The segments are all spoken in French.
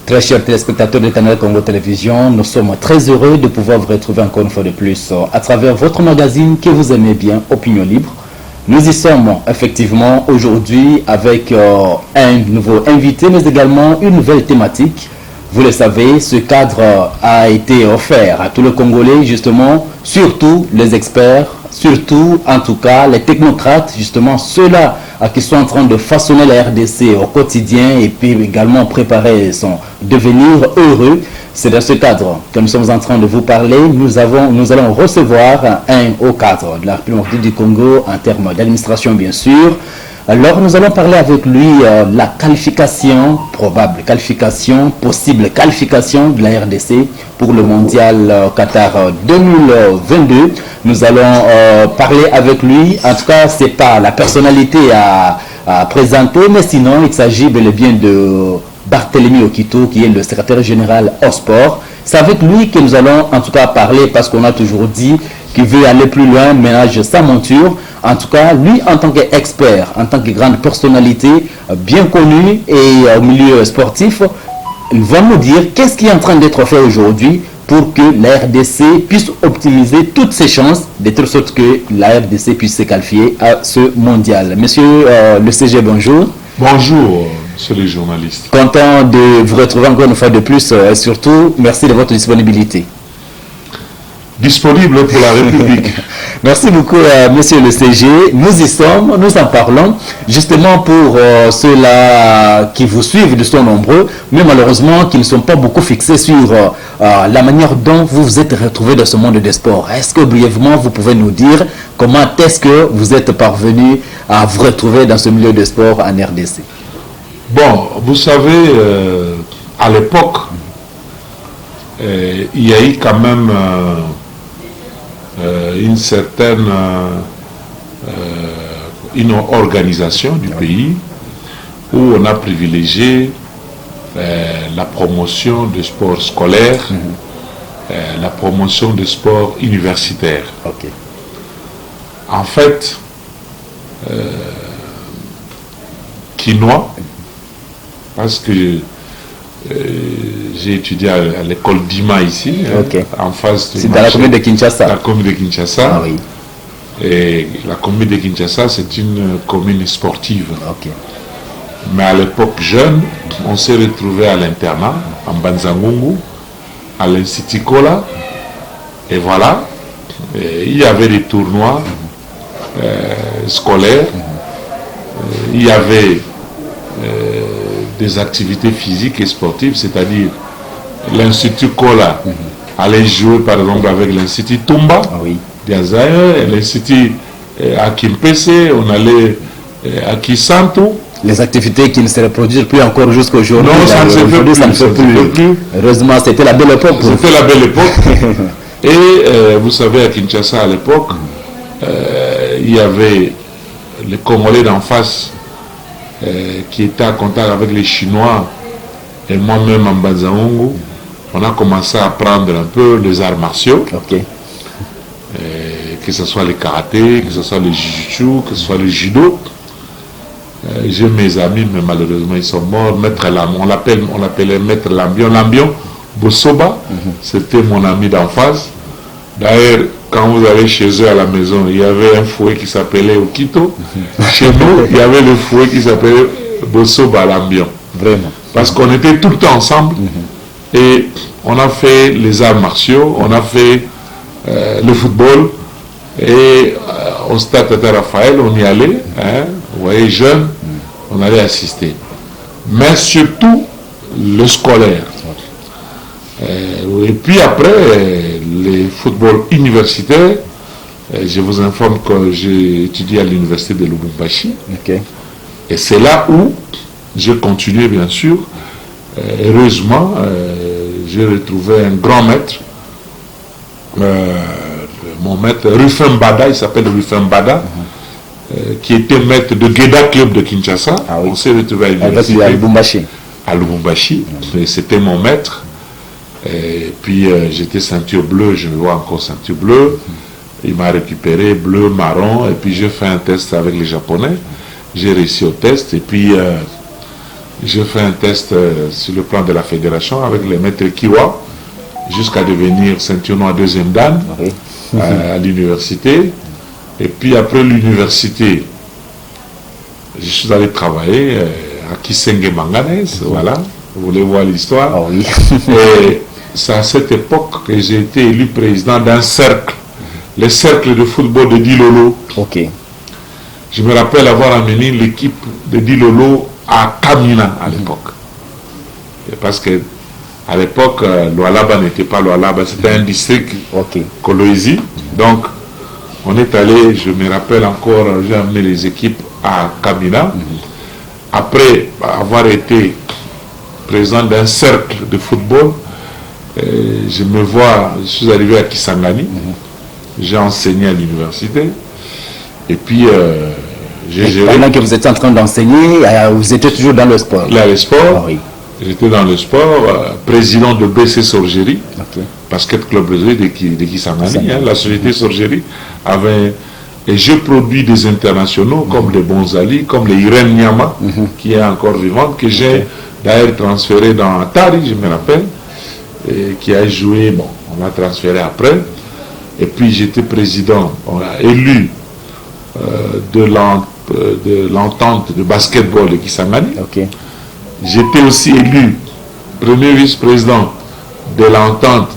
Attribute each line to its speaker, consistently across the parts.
Speaker 1: Très chers téléspectateurs de Canal Congo Télévision, nous sommes très heureux de pouvoir vous retrouver encore une fois de plus à travers votre magazine que vous aimez bien, Opinion Libre. Nous y sommes effectivement aujourd'hui avec un nouveau invité, mais également une nouvelle thématique. Vous le savez, ce cadre a été offert à tous les Congolais, justement, surtout les experts, surtout en tout cas les technocrates, justement ceux-là qui sont en train de façonner la RDC au quotidien et puis également préparer son devenir heureux. C'est dans ce cadre que nous sommes en train de vous parler. Nous allons recevoir un haut cadre de la République du Congo en termes d'administration, bien sûr. Alors, nous allons parler avec lui la qualification, probable qualification, possible qualification de la RDC pour le mondial Qatar 2022. Nous allons parler avec lui. En tout cas, ce n'est pas la personnalité à présenter, mais sinon, il s'agit bel et bien de Barthélemy Okito, qui est le secrétaire général au sport. C'est avec lui que nous allons en tout cas parler parce qu'on a toujours dit qu'il veut aller plus loin, ménage sa monture. En tout cas, lui en tant qu'expert, en tant que grande personnalité, bien connue et au milieu sportif, il va nous dire qu'est-ce qui est en train d'être fait aujourd'hui pour que la RDC puisse optimiser toutes ses chances, de telle sorte que la RDC puisse se qualifier à ce mondial. Monsieur le CG, bonjour.
Speaker 2: Bonjour, monsieur les journalistes.
Speaker 1: Content de vous retrouver encore une fois de plus et surtout, merci de votre disponibilité.
Speaker 2: Disponible pour la République.
Speaker 1: Merci beaucoup, monsieur le CG. Nous y sommes, nous en parlons, justement pour ceux-là qui vous suivent, ils sont nombreux, mais malheureusement qui ne sont pas beaucoup fixés sur la manière dont vous vous êtes retrouvés dans ce monde des sports. Est-ce que brièvement, vous pouvez nous dire comment est-ce que vous êtes parvenu à vous retrouver dans ce milieu des sports en RDC?
Speaker 2: Bon, vous savez, à l'époque, il y a eu quand même une certaine une organisation du pays où on a privilégié la promotion de sport scolaire, la promotion de sport universitaire.
Speaker 1: Okay.
Speaker 2: En fait, quinoa, parce que j'ai étudié à l'école d'Ima ici,
Speaker 1: okay.
Speaker 2: En face de...
Speaker 1: C'est dans la commune de Kinshasa.
Speaker 2: La commune de Kinshasa.
Speaker 1: Ah, oui.
Speaker 2: Et la commune de Kinshasa, c'est une commune sportive.
Speaker 1: Okay.
Speaker 2: Mais à l'époque jeune, on s'est retrouvé à l'internat, en Banzangungu, à l'Institut Kola. Et voilà, il y avait des tournois scolaires, il y avait des activités physiques et sportives, c'est-à-dire l'Institut Kola allait jouer par exemple avec l'Institut Tumba, d'Azaïe, l'Institut à Kimpese, on allait à Kisantu.
Speaker 1: Les activités qui ne se reproduisent plus encore jusqu'à aujourd'hui.
Speaker 2: Non, ça ne se fait plus.
Speaker 1: Heureusement, c'était la belle époque.
Speaker 2: C'était la belle époque. Et vous savez, à Kinshasa à l'époque, il y avait les Congolais d'en face qui étaient en contact avec les Chinois et moi-même en Banzangungu. On a commencé à apprendre un peu les arts martiaux.
Speaker 1: Okay.
Speaker 2: Que ce soit le karaté, que ce soit le jujutsu, que ce soit le judo. J'ai mes amis, mais malheureusement ils sont morts. On l'appelait Maître Lambion. Lambion Bosoba, c'était mon ami d'en face. D'ailleurs, quand vous allez chez eux à la maison, il y avait un fouet qui s'appelait Okito. Chez nous, il y avait le fouet qui s'appelait Bosoba Lambion.
Speaker 1: Vraiment.
Speaker 2: Parce qu'on était tout le temps ensemble. Et on a fait les arts martiaux, on a fait le football. Et au stade Tata Raphaël, on y allait, vous voyez, jeunes, on allait assister. Mais surtout le scolaire. Et puis après, les footballs universitaires, je vous informe que j'ai étudié à l'université de Lubumbashi.
Speaker 1: Okay. Et
Speaker 2: c'est là où j'ai continué, bien sûr. Heureusement, j'ai retrouvé un grand maître. Mon maître Rufin Bada, il s'appelle Rufin Bada, qui était maître de Geda Club de Kinshasa.
Speaker 1: Ah, oui.
Speaker 2: On s'est retrouvé à l'université
Speaker 1: à Lubumbashi.
Speaker 2: À Lubumbashi. C'était mon maître. Et puis j'étais ceinture bleue, je me vois encore ceinture bleue. Il m'a récupéré bleu, marron, et puis j'ai fait un test avec les Japonais. J'ai réussi au test, et puis J'ai fait un test sur le plan de la fédération avec les maîtres Kiwa, jusqu'à devenir ceinture noire deuxième dan
Speaker 1: Oui.
Speaker 2: à l'université. Et puis après l'université, je suis allé travailler à Kisenge Manganese, voilà, vous voulez voir l'histoire.
Speaker 1: Ah oui.
Speaker 2: Et c'est à cette époque que j'ai été élu président d'un cercle, le cercle de football de Dilolo.
Speaker 1: Ok.
Speaker 2: Je me rappelle avoir amené l'équipe de Dilolo à Kamina à l'époque. Et parce que à l'époque, Lualaba n'était pas Lualaba, c'était un district
Speaker 1: Ok.
Speaker 2: Koloizi. Donc, on est allé, je me rappelle encore, j'ai amené les équipes à Kamina. Après avoir été président d'un cercle de football, je suis arrivé à Kisangani, j'ai enseigné à l'université, et puis j'ai géré.
Speaker 1: Pendant que vous étiez en train d'enseigner, vous étiez toujours dans le sport.
Speaker 2: Là, le sport,
Speaker 1: Ah oui.
Speaker 2: j'étais dans le sport, président de BC Sorgerie,
Speaker 1: Ok.
Speaker 2: basket club de Kisangani, la société Sorgerie avait. Et je produis des internationaux comme les Bonzali, comme les Irène Nyama, qui est encore vivante, que j'ai d'ailleurs transféré dans Atari, je me rappelle, et qui a joué, bon, on l'a transféré après. Et puis j'étais président, on a élu de l'entente de basketball de Kisangani.
Speaker 1: Ok.
Speaker 2: J'étais aussi élu premier vice-président de l'entente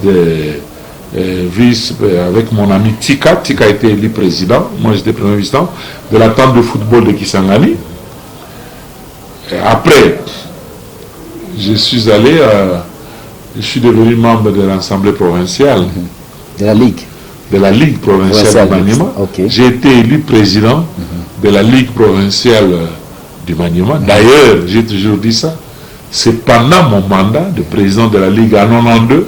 Speaker 2: avec mon ami Tika. Tika a été élu président. Moi, j'étais premier vice-président de l'entente de football de Kisangani. Et après, je suis devenu membre de l'Assemblée provinciale.
Speaker 1: De la Ligue.
Speaker 2: De la Ligue provinciale du Maniema.
Speaker 1: Ok.
Speaker 2: J'ai été élu président de la Ligue provinciale du Maniema. D'ailleurs, j'ai toujours dit ça. C'est pendant mon mandat de président de la Ligue en 92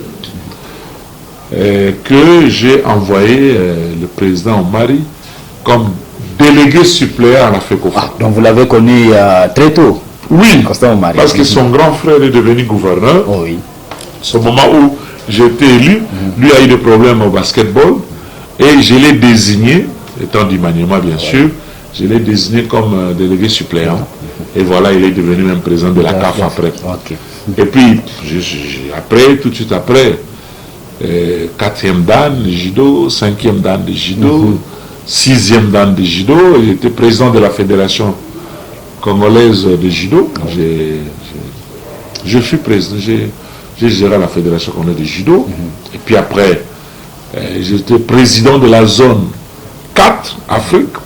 Speaker 2: que j'ai envoyé le président Omari comme délégué suppléant à la FECOFA.
Speaker 1: Ah, donc vous l'avez connu très tôt.
Speaker 2: Oui,
Speaker 1: Constant Omari.
Speaker 2: parce que son grand frère est devenu gouverneur.
Speaker 1: Oh oui.
Speaker 2: C'est au moment où j'ai été élu, lui a eu des problèmes au basketball et je l'ai désigné, étant du Maniema bien sûr, je l'ai désigné comme délégué suppléant. Et voilà, il est devenu même président de la CAF après.
Speaker 1: Ok.
Speaker 2: Et puis, après, tout de suite après, 4e dan de judo, 5e dan de judo, 6e dan de judo. J'étais président de la fédération congolaise de judo. Je suis président, j'ai géré la fédération congolaise de judo. Et puis après, j'étais président de la zone 4 Afrique.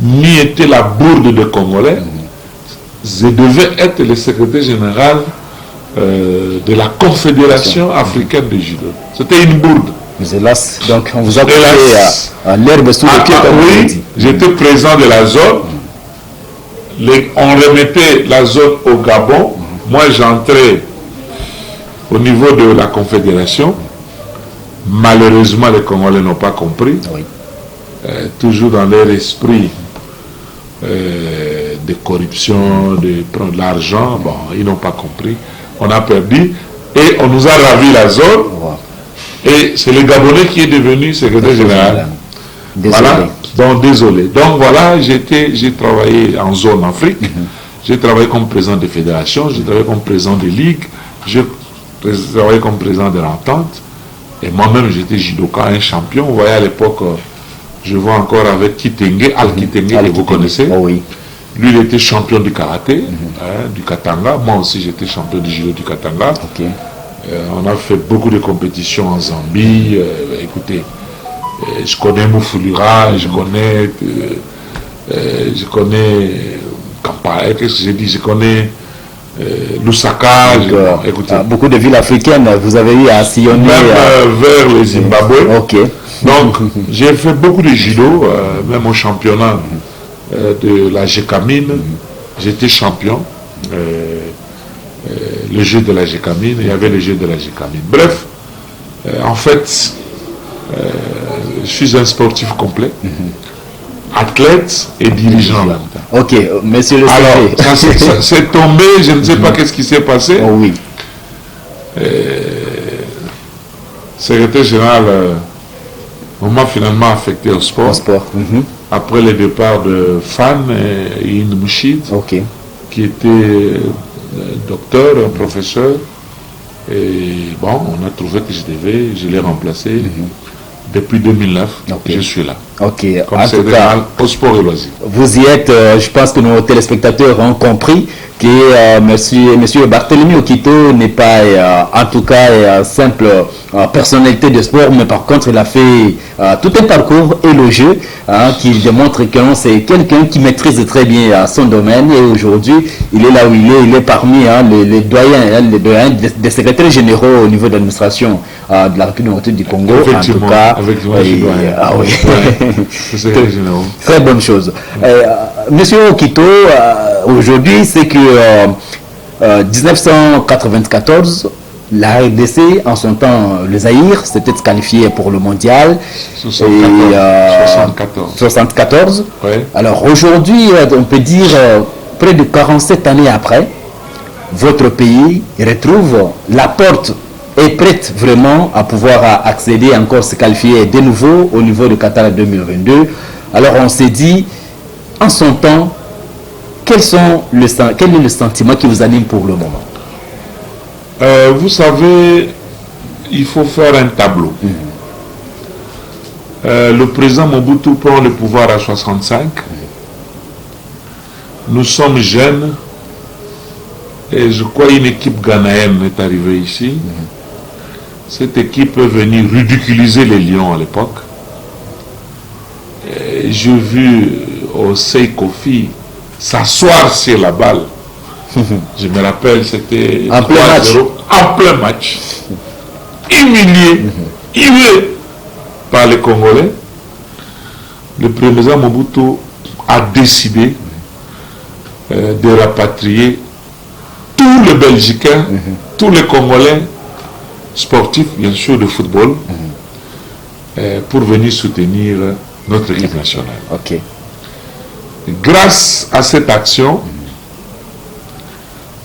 Speaker 2: Ni était la bourde de Congolais. Je devais être le secrétaire général de la Confédération africaine de judo. C'était une bourde.
Speaker 1: Hélas, donc on vous a coupé à l'herbe sous le pied.
Speaker 2: Oui, j'étais président de la zone. On remettait la zone au Gabon. Moi, j'entrais au niveau de la Confédération. Malheureusement, les Congolais n'ont pas compris.
Speaker 1: Oui.
Speaker 2: Toujours dans leur esprit de corruption, de prendre de l'argent, bon, ils n'ont pas compris. On a perdu et on nous a ravi la zone.
Speaker 1: Wow.
Speaker 2: Et c'est le Gabonais qui est devenu secrétaire général.
Speaker 1: Désolé.
Speaker 2: Voilà. Donc désolé. Donc voilà, j'ai travaillé en zone Afrique. J'ai travaillé comme président de fédération, j'ai travaillé comme président de ligue, j'ai travaillé comme président de l'entente. Et moi-même, j'étais judoka, un champion. Vous voyez, à l'époque, je vois encore avec Kitenge, Al Kitenge, que vous connaissez.
Speaker 1: Oh oui.
Speaker 2: Lui, il était champion du karaté, du Katanga. Moi aussi, j'étais champion du judo du Katanga.
Speaker 1: Ok.
Speaker 2: On a fait beaucoup de compétitions en Zambie. Écoutez, je connais Moufoulira, je connais Kampala, qu'est-ce que j'ai dit, je connais Lusaka. Écoutez,
Speaker 1: beaucoup de villes africaines, vous avez eu à sillonner.
Speaker 2: Même vers le Zimbabwe.
Speaker 1: Ok.
Speaker 2: Donc, j'ai fait beaucoup de judo, même au championnat de la Gécamine. J'étais champion. Le jeu de la Gécamine, il y avait le jeu de la Gécamine. Bref, en fait, je suis un sportif complet, athlète et dirigeant en même temps.
Speaker 1: Ok, monsieur le
Speaker 2: Alors, ça s'est tombé, je ne sais pas qu'est-ce qui s'est passé.
Speaker 1: Oh oui.
Speaker 2: Secrétaire général, on m'a finalement affecté au sport.
Speaker 1: Au sport.
Speaker 2: Après le départ de Fan et Yin Mouchid,
Speaker 1: Ok.
Speaker 2: qui était docteur, un professeur. Et bon, on a trouvé que je l'ai remplacé. Depuis 2009, je suis là.
Speaker 1: Ok,
Speaker 2: comme secrétaire au sport et loisirs.
Speaker 1: Vous y êtes, je pense que nos téléspectateurs ont compris que monsieur Barthélemy Okito n'est pas en tout cas simple personnalité de sport, mais par contre il a fait tout un parcours élogieux qui démontre que c'est quelqu'un qui maîtrise très bien son domaine, et aujourd'hui il est là où il est parmi les doyens des secrétaires généraux au niveau de l'administration de la République du Congo. En tout cas, très bonne chose. Monsieur Okito, aujourd'hui, c'est que 1994, la RDC, en son temps, le Zaïre, s'était qualifié pour le mondial. 74.
Speaker 2: Ouais.
Speaker 1: Alors aujourd'hui, on peut dire, près de 47 années après, votre pays retrouve la porte est prête vraiment à pouvoir accéder, encore se qualifier de nouveau au niveau de Qatar 2022. Alors on s'est dit, en son temps, quel est le sentiment qui vous anime pour le moment?
Speaker 2: Vous savez, il faut faire un tableau. Le président Mobutu prend le pouvoir à 65. Nous sommes jeunes. Et je crois une équipe ghanéenne est arrivée ici. Cette équipe est venue ridiculiser les Lions à l'époque. J'ai vu Osei Kofi s'asseoir sur la balle. Je me rappelle, c'était
Speaker 1: en
Speaker 2: plein match. Humilié, par les Congolais. Le président Mobutu a décidé de rapatrier tous les Belgicains, tous les Congolais sportifs, bien sûr, de football, pour venir soutenir notre équipe nationale.
Speaker 1: Okay.
Speaker 2: Grâce à cette action,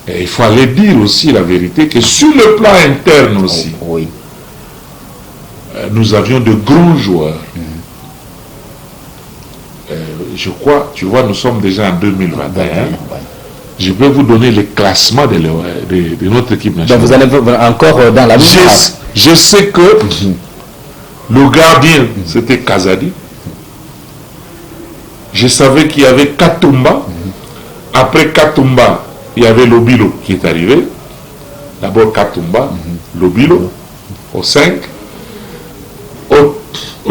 Speaker 2: il faut aller dire aussi la vérité, que sur le plan interne aussi, nous avions de grands joueurs. Je crois, tu vois, nous sommes déjà en 2021. Je vais vous donner les classements de notre équipe nationale.
Speaker 1: Donc vous allez encore dans la
Speaker 2: je sais que le gardien, c'était Kazadi. Je savais qu'il y avait Katumba. Après Katumba, il y avait Lobilo qui est arrivé. D'abord Katumba, Lobilo, au 5. Au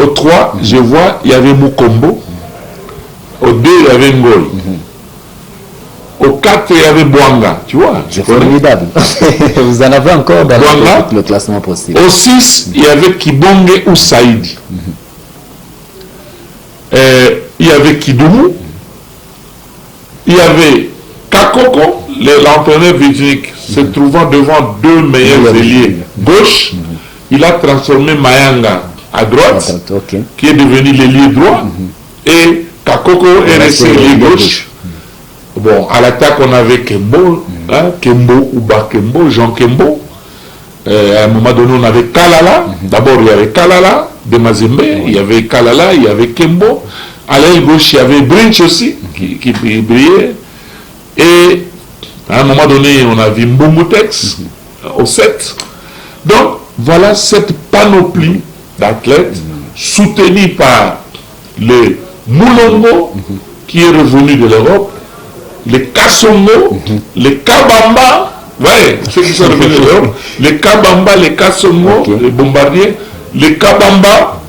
Speaker 2: 3, je vois, il y avait Mukombo. Au 2, il y avait Ngoy. Au 4, il y avait Bwanga, tu vois.
Speaker 1: C'est formidable. Vous en avez encore dans le classement possible.
Speaker 2: Au 6, il y avait Kibonge ou Saïdi. Il y avait Kidoumou. Il y avait Kakoko, l'entraîneur Virginique, se trouvant devant deux meilleurs ailiers gauche. Il a transformé Mayanga à droite, qui est devenu l'ailier droit. Et Kakoko est resté l'ailier gauche. Bon, à l'attaque, on avait Kembo, Kembo ou Bakembo, Jean Kembo. À un moment donné, on avait Kalala. D'abord, il y avait Kalala de Mazembe, il y avait Kalala, il y avait Kembo. À l'aile gauche, il y avait Brinch aussi, qui brillait. Et à un moment donné, on a vu Mbumutex au 7. Donc, voilà cette panoplie d'athlètes soutenus par le Moulongo, qui est revenu de l'Europe, les Kassongo, les Kabamba, ouais, ceux qui sont revenus de l'Europe, les Kabamba, les Kassongo, les bombardiers, les Kabamba,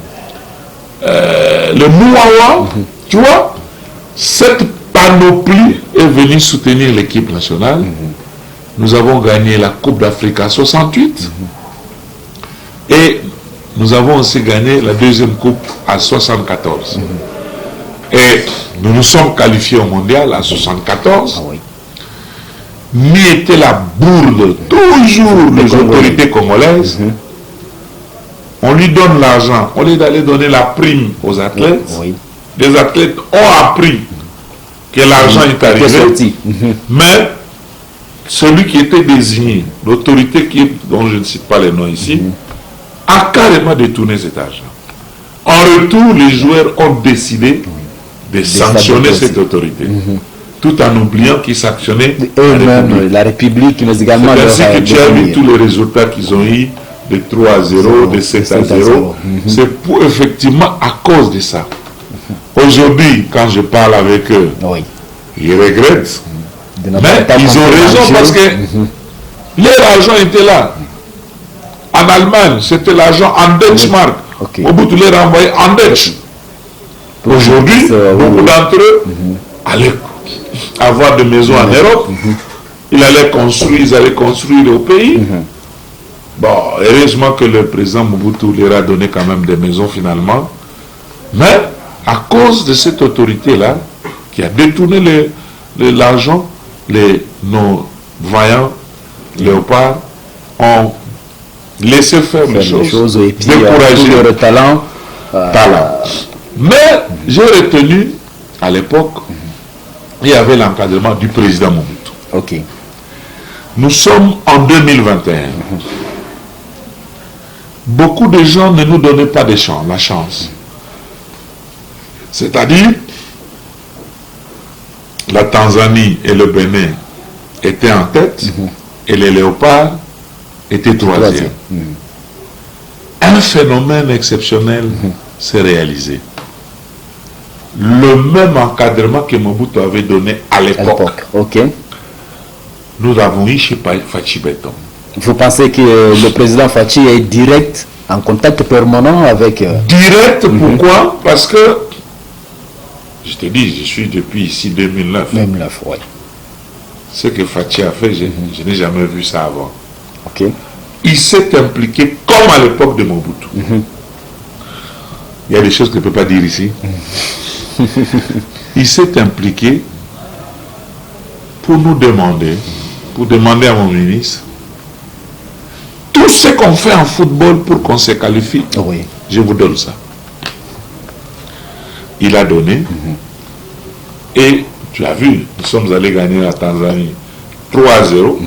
Speaker 2: le Mouawa, tu vois, cette panoplie est venue soutenir l'équipe nationale. Nous avons gagné la Coupe d'Afrique à 68 et nous avons aussi gagné la deuxième coupe à 74. Et nous nous sommes qualifiés au mondial à 74. Mais était la bourde toujours des autorités congolaises. On lui donne l'argent, au lieu d'aller donner la prime aux athlètes. Les athlètes ont appris que l'argent est arrivé. Mais celui qui était désigné, l'autorité dont je ne cite pas les noms ici, a carrément détourné cet argent. En retour, les joueurs ont décidé de sanctionner cette autorité. tout en oubliant qu'ils s'actionnaient
Speaker 1: eux-mêmes, la République, mais également
Speaker 2: c'est ainsi que tu as vu
Speaker 1: devenir.
Speaker 2: tous les résultats qu'ils ont eu, de 3 à 0, de 7 à 0. C'est pour effectivement à cause de ça. Aujourd'hui, quand je parle avec eux,
Speaker 1: Oui.
Speaker 2: ils regrettent.
Speaker 1: De notre
Speaker 2: Mais
Speaker 1: état
Speaker 2: ils ont raison
Speaker 1: mondial.
Speaker 2: parce que leur argent était là. En Allemagne, c'était l'argent en Deutschmark.
Speaker 1: Ok.
Speaker 2: Mobutu les renvoyait en Deutsch. Aujourd'hui, beaucoup d'entre eux allaient avoir des maisons en Europe. Ils allaient construire au pays. Bon, heureusement que le président Mobutu leur a donné quand même des maisons finalement. Mais à cause de cette autorité-là, qui a détourné l'argent, nos vaillants léopards ont laissé faire les choses,
Speaker 1: et puis
Speaker 2: décourager
Speaker 1: leur talent.
Speaker 2: talent. Mais j'ai retenu, à l'époque, il y avait l'encadrement du président Mobutu.
Speaker 1: Ok.
Speaker 2: Nous sommes en 2021. Beaucoup de gens ne nous donnaient pas la chance. C'est-à-dire, la Tanzanie et le Bénin étaient en tête et les léopards étaient troisième. Un phénomène exceptionnel s'est réalisé. Le même encadrement que Mobutu avait donné à l'époque,
Speaker 1: Ok.
Speaker 2: nous avons eu chez Fachi Beton.
Speaker 1: Vous pensez que le président Fachi est direct, en contact permanent avec...
Speaker 2: Direct, pourquoi? Parce que, je te dis, je suis depuis ici 2009.
Speaker 1: Même la fois.
Speaker 2: Ce que Fachi a fait, je n'ai jamais vu ça avant.
Speaker 1: Ok.
Speaker 2: Il s'est impliqué comme à l'époque de Mobutu. Il y a des choses que je ne peux pas dire ici. Il s'est impliqué pour nous demander, pour demander à mon ministre, tout ce qu'on fait en football pour qu'on se qualifie,
Speaker 1: Oui.
Speaker 2: je vous donne ça. Il a donné. Et tu as vu, nous sommes allés gagner la Tanzanie 3-0.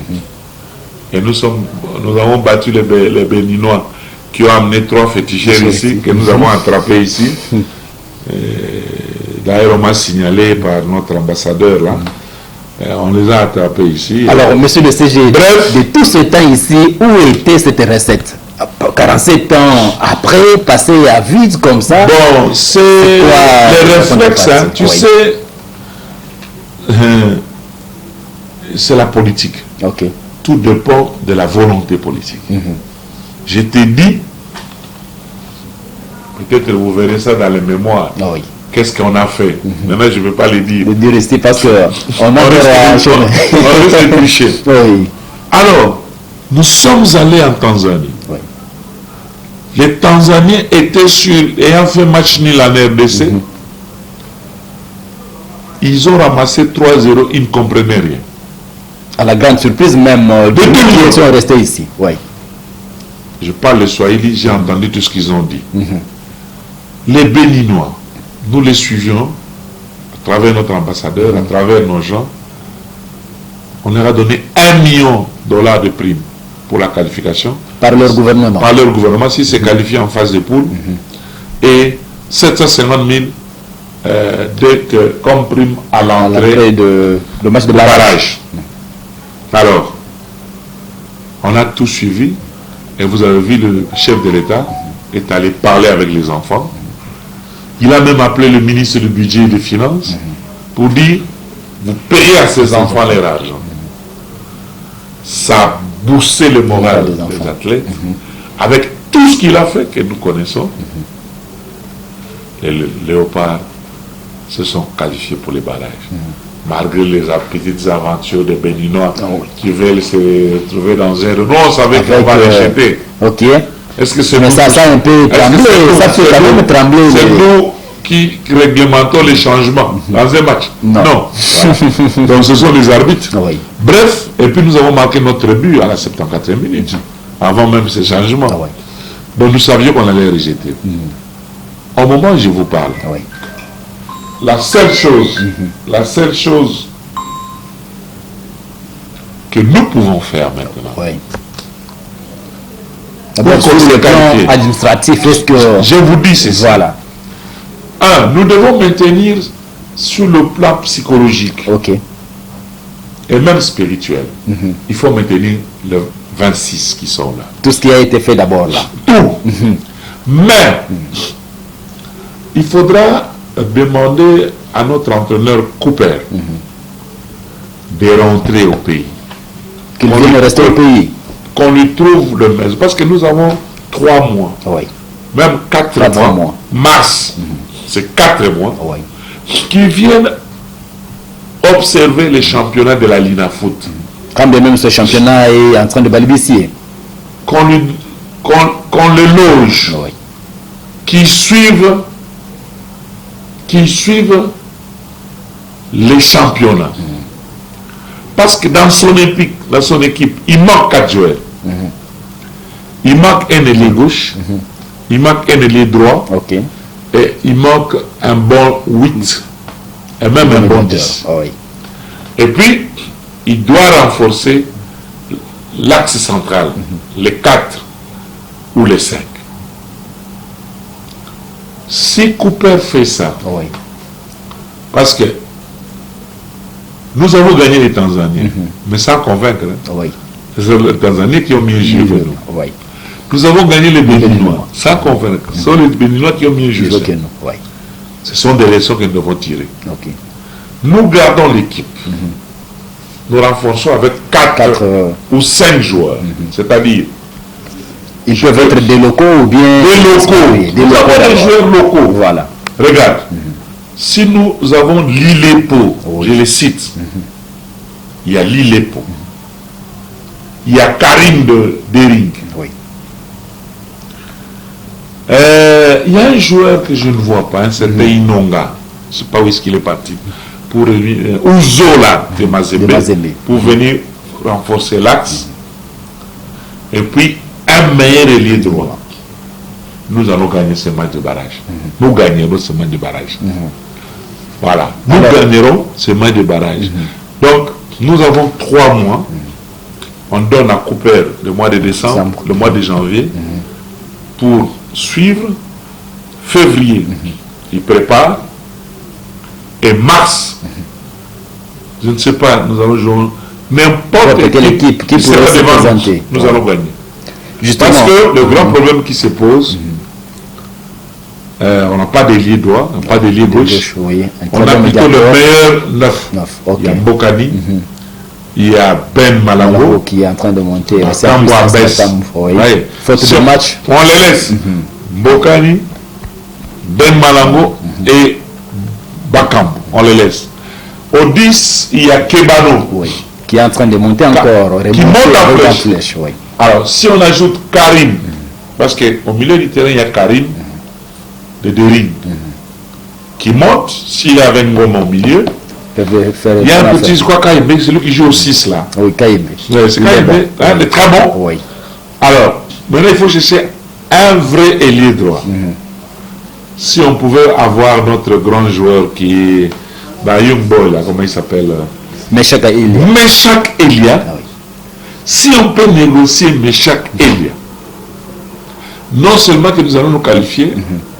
Speaker 2: Et nous avons battu les Béninois qui ont amené 3 féticheurs ici, que nous avons attrapés ici. D'ailleurs, on m'a signalé par notre ambassadeur là. On les a attrapés ici.
Speaker 1: Alors, monsieur le CG,
Speaker 2: Bref.
Speaker 1: de tout ce temps ici, où était cette recette? 47 ans après, passer à vide comme ça.
Speaker 2: Bon, c'est les réflexes, hein, tu
Speaker 1: Oui.
Speaker 2: sais, c'est la politique.
Speaker 1: Ok.
Speaker 2: Tout dépend de la volonté politique. Je t'ai dit, peut-être que vous verrez ça dans les mémoires,
Speaker 1: Ah oui.
Speaker 2: qu'est-ce qu'on a fait. Maintenant, je ne vais pas le dire.
Speaker 1: De dire ici parce qu'on a
Speaker 2: On risque de tricher.
Speaker 1: Oui.
Speaker 2: Alors, nous sommes allés en Tanzanie.
Speaker 1: Oui.
Speaker 2: Les Tanzaniens étaient ayant fait match nul en RDC, ils ont ramassé 3-0, ils ne comprenaient rien.
Speaker 1: À la grande surprise même de
Speaker 2: tout le
Speaker 1: ceux
Speaker 2: monde.
Speaker 1: qui sont restés ici. Oui.
Speaker 2: Je parle le Swahili, j'ai entendu tout ce qu'ils ont dit. Les Béninois, nous les suivions à travers notre ambassadeur, à travers nos gens. On leur a donné $1 million de prime pour la qualification.
Speaker 1: Par leur gouvernement.
Speaker 2: Par leur gouvernement, s'ils se qualifient en phase de poule. Et 750 000 comme prime à
Speaker 1: À
Speaker 2: l'entrée
Speaker 1: l'entrée de match de barrage.
Speaker 2: barrage. Alors, on a tout suivi et vous avez vu le chef de l'État est allé parler avec les enfants. Il a même appelé le ministre du Budget et des Finances pour dire vous payez à ces enfants leur argent. Ça a boosté le moral
Speaker 1: des
Speaker 2: des
Speaker 1: enfants.
Speaker 2: athlètes avec tout ce qu'il a fait que nous connaissons. Les léopards se sont qualifiés pour les barrages. Malgré les petites aventures des Béninois qui veulent se retrouver dans un... Nous, on savait qu'on va les jeter.
Speaker 1: Ok.
Speaker 2: Est-ce que c'est
Speaker 1: Mais
Speaker 2: nous
Speaker 1: ça a un peu
Speaker 2: est-ce que
Speaker 1: tremblé.
Speaker 2: c'est nous-
Speaker 1: Ça fait
Speaker 2: c'est
Speaker 1: quand même
Speaker 2: nous-
Speaker 1: trembler.
Speaker 2: C'est
Speaker 1: les-
Speaker 2: nous qui réglementons les changements dans un match.
Speaker 1: Non.
Speaker 2: Voilà. Donc ce sont les arbitres.
Speaker 1: Oui.
Speaker 2: Bref, et puis nous avons marqué notre but à la 74e minute, avant même ces changements.
Speaker 1: Ah ouais.
Speaker 2: Donc nous savions qu'on allait rejeter. Au moment où je vous parle,
Speaker 1: Oui.
Speaker 2: la seule chose que nous pouvons faire maintenant,
Speaker 1: Oui.
Speaker 2: Pour
Speaker 1: D'abord, sur
Speaker 2: qu'on se
Speaker 1: le plan
Speaker 2: qualifie.
Speaker 1: administratif, est-ce que...
Speaker 2: je vous dis c'est ça.
Speaker 1: Voilà.
Speaker 2: Un, nous devons maintenir sur le plan psychologique
Speaker 1: Ok.
Speaker 2: et même spirituel. Il faut maintenir les 26 qui sont là.
Speaker 1: Tout ce qui a été fait d'abord là.
Speaker 2: Tout. Mais, il faudra demander à notre entraîneur Cooper de rentrer au pays.
Speaker 1: Qu'il vienne rester au pays.
Speaker 2: Qu'on lui trouve le maison. Parce que nous avons 3 mois.
Speaker 1: Oui.
Speaker 2: Même 4 mois. Mars, c'est 4 mois.
Speaker 1: Oui.
Speaker 2: Qui viennent observer les championnats de la Lina Foot.
Speaker 1: Quand bien même ce championnat est en train de balbutier.
Speaker 2: Qu'on le loge.
Speaker 1: Oui.
Speaker 2: Qui suivent les championnats. Parce que dans son équipe, il manque 4 joueurs. Il manque un ailier gauche, il manque un ailier droit, et il manque un bon 8, et même un bon 10.
Speaker 1: Oui.
Speaker 2: Et puis, il doit renforcer l'axe central, les 4 ou les 5. Si Cooper fait ça, parce que nous avons gagné les Tanzaniens, mais sans convaincre. C'est les Tanzaniens qui ont mieux joué que nous. Nous avons gagné les Béninois, sans convaincre. Ce sont les Béninois qui ont mieux joué. Ce sont des leçons que nous devons tirer. Nous gardons l'équipe. Nous renforçons avec 4 ou 5 joueurs. C'est-à-dire,
Speaker 1: ils peuvent être des locaux ou bien
Speaker 2: des joueurs locaux.
Speaker 1: Voilà.
Speaker 2: Regarde. Si nous avons Lilepo, je le cite, il y a Lilepo, il y a Karim Dering, il y a un joueur que je ne vois pas, un certain Inonga, je ne sais pas où est-ce qu'il est parti, pour Ouzola de Mazembe, pour venir renforcer l'axe, et puis un meilleur ailier droit. Nous allons gagner ce match de barrage. Nous gagnerons ce match de barrage. Voilà. Nous gagnerons ce match de barrage. Donc, nous avons 3 mois. On donne à Cooper le mois de décembre, le mois de janvier, pour suivre. Février, il prépare. Et mars, je ne sais pas, nous allons jouer n'importe quelle équipe qui sera devant nous. Nous allons gagner. Justement. Parce que le grand problème qui se pose, on n'a pas d'ailier droit, on n'a pas d'ailier gauche. On a plutôt le meilleur 9. Il y a Mbokani, il y a Ben Malango
Speaker 1: qui est en train de monter.
Speaker 2: Faute de match. On les laisse. Mbokani, Ben Malango et Bakambu. On les laisse. Au 10, il y a Kebano.
Speaker 1: Qui est en train de monter encore.
Speaker 2: Qui monte en flèche. Alors, si on ajoute Karim, parce qu'au milieu du terrain, il y a Karim de Dering, qui monte, s'il y a avec Ngoma au milieu, il y a un petit, je crois, Kaïbe, c'est lui qui joue au 6 là.
Speaker 1: Oui, Kaïbe.
Speaker 2: C'est Kaïbe, il est très bon.
Speaker 1: Oui.
Speaker 2: Alors, maintenant, il faut chercher un vrai ailier droit. Si on pouvait avoir notre grand joueur qui est Young Boy, là, comment il s'appelle
Speaker 1: Meshak Elia.
Speaker 2: Meshak Elia. Si on peut négocier Meshak Elia, non seulement que nous allons nous qualifier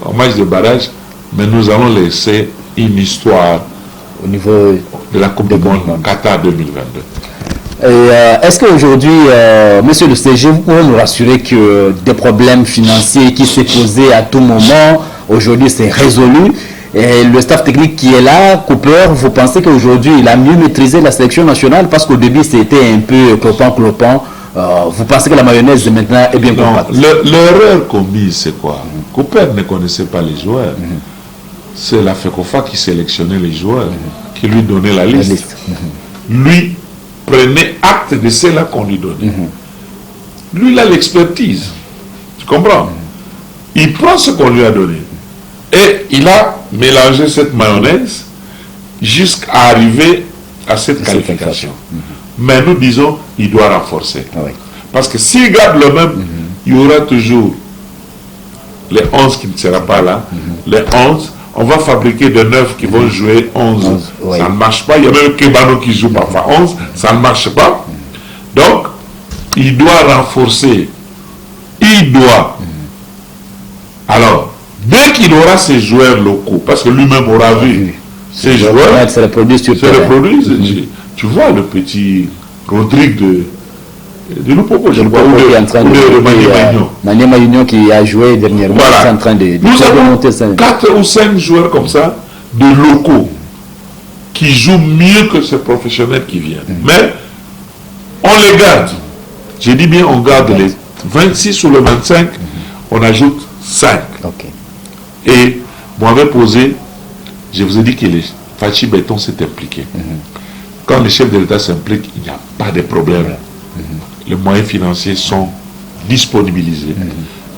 Speaker 2: en match de barrage, mais nous allons laisser une histoire
Speaker 1: au niveau
Speaker 2: de la Coupe du Monde Qatar 2022.
Speaker 1: Est-ce qu'aujourd'hui, monsieur le CG, vous pouvez nous rassurer que des problèmes financiers qui s'est posé à tout moment, aujourd'hui c'est résolu? Et le staff technique qui est là, Cooper, vous pensez qu'aujourd'hui il a mieux maîtrisé la sélection nationale? Parce qu'au début c'était un peu clopant. Vous pensez que la mayonnaise maintenant est bien compacte?
Speaker 2: L'erreur commise, c'est quoi? Cooper ne connaissait pas les joueurs. C'est la FECOFA qui sélectionnait les joueurs, qui lui donnait la liste. Lui prenait acte de cela qu'on lui donnait. Lui, il a l'expertise. Tu comprends? Il prend ce qu'on lui a donné. Et il a mélangé cette mayonnaise jusqu'à arriver à cette qualification. Mais nous disons, il doit renforcer. Parce que s'il garde le même, il y aura toujours les 11 qui ne seront pas là. Les 11, on va fabriquer de 9 qui vont jouer 11. Ça ne marche pas. Il y a même Kebano qui joue parfois 11. Ça ne marche pas. Donc, il doit renforcer. Il doit. Alors, dès qu'il aura ses joueurs locaux, parce que lui-même aura vu ces joueurs,
Speaker 1: se reproduisent.
Speaker 2: tu vois le petit Rodrigue de Lupopo, je crois,
Speaker 1: qui est en train de Magnon qui a joué dernièrement,
Speaker 2: voilà.
Speaker 1: est en train de
Speaker 2: nous avons
Speaker 1: monter ça.
Speaker 2: 4 ou 5 joueurs comme ça, de locaux, qui jouent mieux que ces professionnels qui viennent. Mais on les garde. Je dis bien, on garde les 26 ou le 25, on ajoute 5.
Speaker 1: Okay.
Speaker 2: Et moi, j'avais posé, je vous ai dit que les Fachi Béton s'est impliqué. Quand les chefs de l'État s'impliquent, il n'y a pas de problème. Les moyens financiers sont disponibilisés.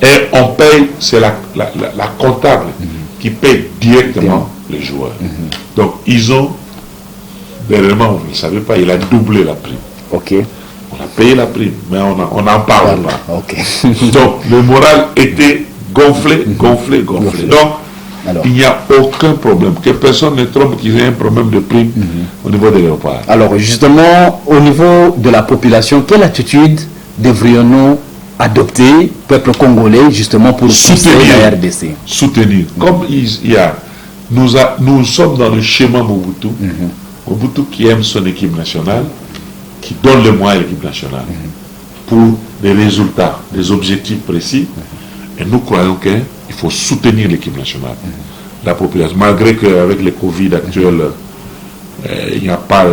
Speaker 2: Et on paye, c'est la comptable qui paye directement les joueurs. Donc, ils ont, dernièrement, vous ne savez pas, il a doublé la prime.
Speaker 1: Ok.
Speaker 2: On a payé la prime, mais on n'en parle pas.
Speaker 1: Okay.
Speaker 2: Donc, le moral était gonflé. Donc, alors, il n'y a aucun problème. Que personne ne trompe qu'il y ait un problème de prime au niveau des léopards.
Speaker 1: Alors, justement, au niveau de la population, quelle attitude devrions-nous adopter, peuple congolais, justement pour soutenir la RDC?
Speaker 2: Soutenir. Comme il y a, nous sommes dans le schéma Mobutu. Mobutu qui aime son équipe nationale, qui donne les moyens à l'équipe nationale pour des résultats, des objectifs précis. Et nous croyons qu'il faut soutenir l'équipe nationale, la population. Malgré qu'avec le Covid actuel, il n'y a pas...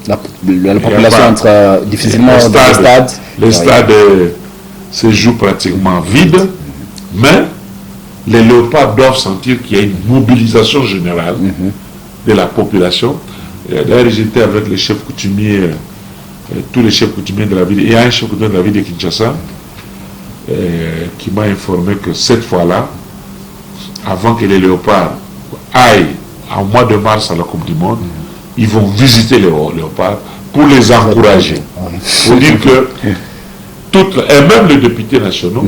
Speaker 1: La population entre difficilement dans les stades.
Speaker 2: Les stades se jouent pratiquement vides, mais les léopards doivent sentir qu'il y a une mobilisation générale de la population. D'ailleurs, j'étais avec les chefs coutumiers, tous les chefs coutumiers de la ville. Il y a un chef coutumier de la ville de Kinshasa qui m'a informé que cette fois-là, avant que les léopards aillent en mois de mars à la Coupe du Monde, ils vont visiter les léopards pour les encourager. Pour dire que et même les députés nationaux,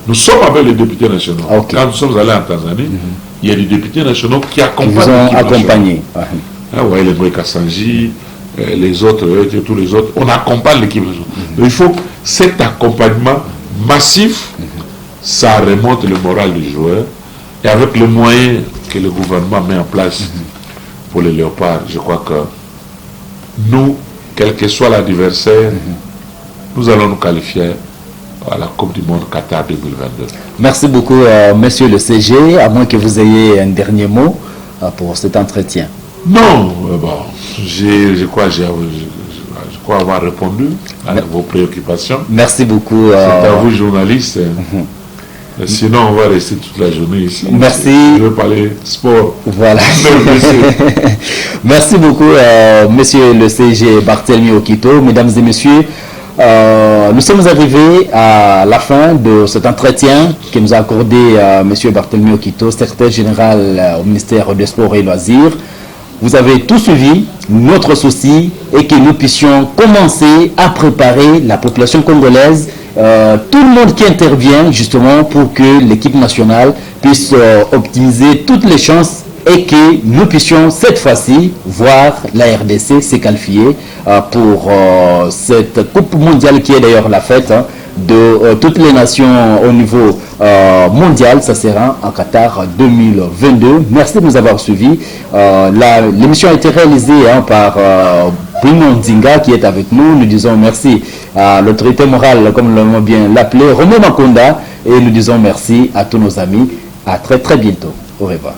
Speaker 2: nous sommes avec les députés nationaux. Quand nous sommes allés en Tanzanie, il y a des députés nationaux qui accompagnent l'équipe nationale. Ouais, les Boy Kassanji, les autres, tous les autres, on accompagne l'équipe nationale. Donc il faut cet accompagnement massif, ça remonte le moral du joueur. Et avec les moyens que le gouvernement met en place pour les léopards, je crois que nous, quel que soit l'adversaire, nous allons nous qualifier à la Coupe du Monde Qatar 2022.
Speaker 1: Merci beaucoup, monsieur le CG, à moins que vous ayez un dernier mot pour cet entretien.
Speaker 2: Non, je crois avoir répondu à vos préoccupations.
Speaker 1: Merci beaucoup.
Speaker 2: C'est à vous, journalistes. Sinon, on va rester toute la journée ici.
Speaker 1: Merci.
Speaker 2: Je veux parler sport.
Speaker 1: Voilà. Merci beaucoup, monsieur le CG Barthélemy Okito. Mesdames et messieurs, nous sommes arrivés à la fin de cet entretien que nous a accordé monsieur Barthélemy Okito, secrétaire général au ministère des Sports et Loisirs. Vous avez tout suivi. Notre souci est que nous puissions commencer à préparer la population congolaise, tout le monde qui intervient justement pour que l'équipe nationale puisse optimiser toutes les chances et que nous puissions cette fois-ci voir la RDC se qualifier pour cette Coupe mondiale qui est d'ailleurs la fête de toutes les nations au niveau mondial. Ça sera en Qatar 2022. Merci de nous avoir suivis. L'émission a été réalisée par Bruno Nzinga qui est avec nous. Nous disons merci à l'autorité morale, comme nous l'avons bien l'appelé, Romain Makonda, et nous disons merci à tous nos amis. À très très bientôt. Au revoir.